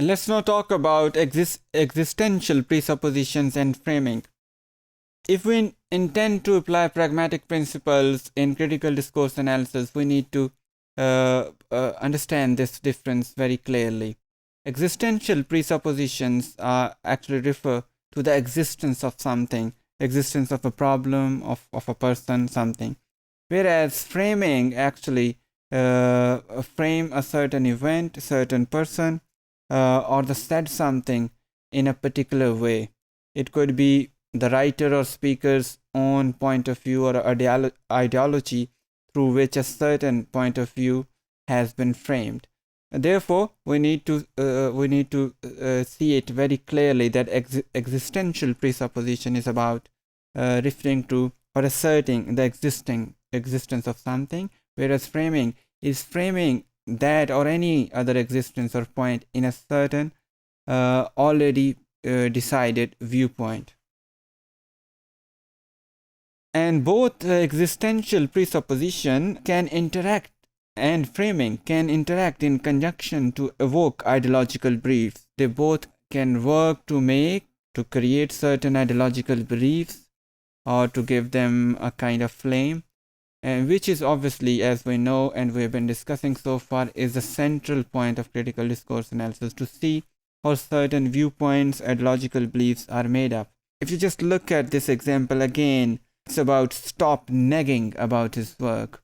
Let's now talk about existential presuppositions and framing. If we intend to apply pragmatic principles in critical discourse analysis, we need to understand this difference very clearly. Existential presuppositions actually refer to the existence of something, existence of a problem, of a person, something. Whereas framing actually frame a certain event, a certain person, or the said something in a particular way. It could be the writer or speaker's own point of view or ideology through which a certain point of view has been framed. Therefore, we need to see it very clearly that existential presupposition is about referring to or asserting the existence of something, whereas framing is framing that or any other existence or point in a certain already decided viewpoint. And both existential presupposition can interact and framing can interact in conjunction to evoke ideological beliefs. They both can work to create certain ideological beliefs or to give them a kind of flame, and which is obviously, as we know and we have been discussing so far, is the central point of critical discourse analysis, to see how certain viewpoints, ideological beliefs are made up. If you just look at this example again, it's about stop nagging about his work.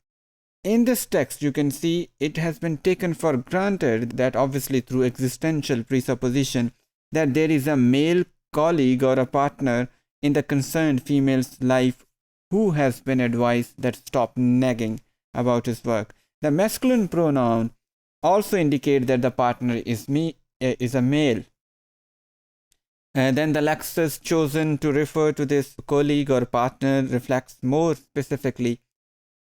In this text, you can see it has been taken for granted that obviously through existential presupposition that there is a male colleague or a partner in the concerned female's life who has been advised that stop nagging about his work. The masculine pronoun also indicates that the partner is a male. Then the lexis chosen to refer to this colleague or partner reflects more specifically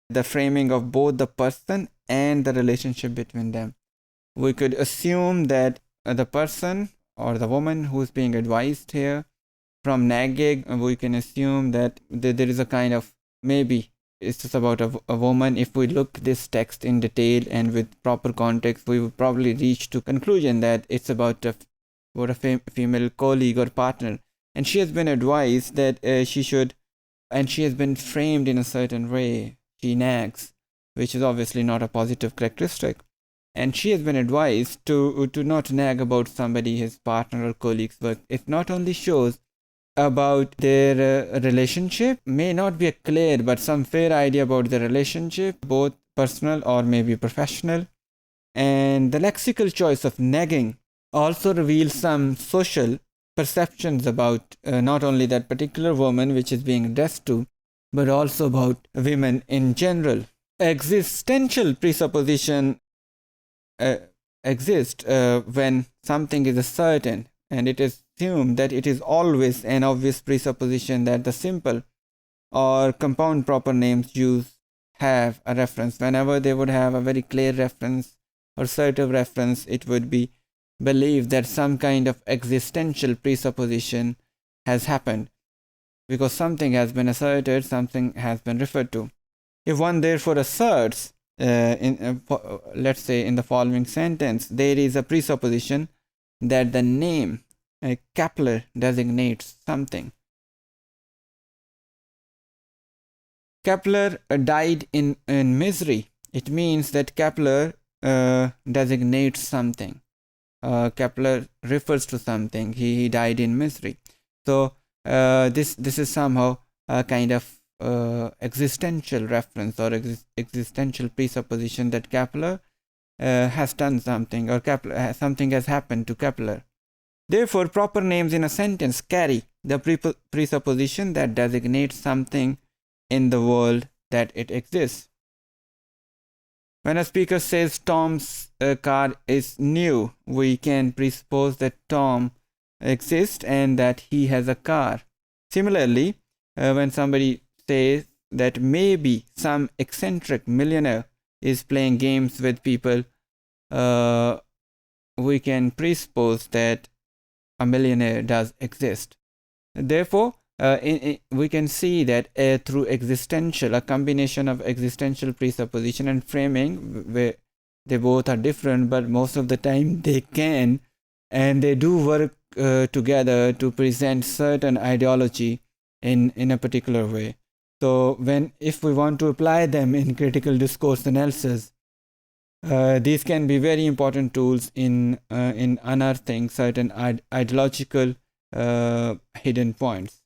the framing of both the person and the relationship between them. We could assume that the person or the woman who is being advised here from nagging, we can assume that there is a kind of, maybe it's just about a woman. If we look this text in detail and with proper context, we would probably reach to conclusion that it's about a female colleague or partner, and she has been advised that she should, and she has been framed in a certain way. She nags, which is obviously not a positive characteristic, and she has been advised to not nag about somebody, his partner or colleague's work. It not only shows about their relationship, may not be a clear but some fair idea about the relationship, both personal or maybe professional. And the lexical choice of nagging also reveals some social perceptions about not only that particular woman which is being addressed to, but also about women in general. Existential presupposition exists when something is certain, and it is assumed that it is always an obvious presupposition that the simple or compound proper names used have a reference. Whenever they would have a very clear reference or assertive reference, it would be believed that some kind of existential presupposition has happened, because something has been asserted, something has been referred to. If one therefore asserts, let's say in the following sentence, there is a presupposition that the name Kepler designates something. Kepler died in misery. It means that Kepler designates something. Kepler refers to something. He died in misery. So this is somehow a kind of existential reference or existential presupposition that Kepler has done something, or something has happened to Kepler. Therefore, proper names in a sentence carry the presupposition that designates something in the world, that it exists. When a speaker says Tom's car is new, we can presuppose that Tom exists and that he has a car. Similarly, when somebody says that maybe some eccentric millionaire is playing games with people, we can presuppose that a millionaire does exist. Therefore, we can see that through a combination of existential presupposition and framing, where they both are different, but most of the time they can and they do work together to present certain ideology in a particular way. So if we want to apply them in critical discourse analysis, these can be very important tools in unearthing certain ideological hidden points.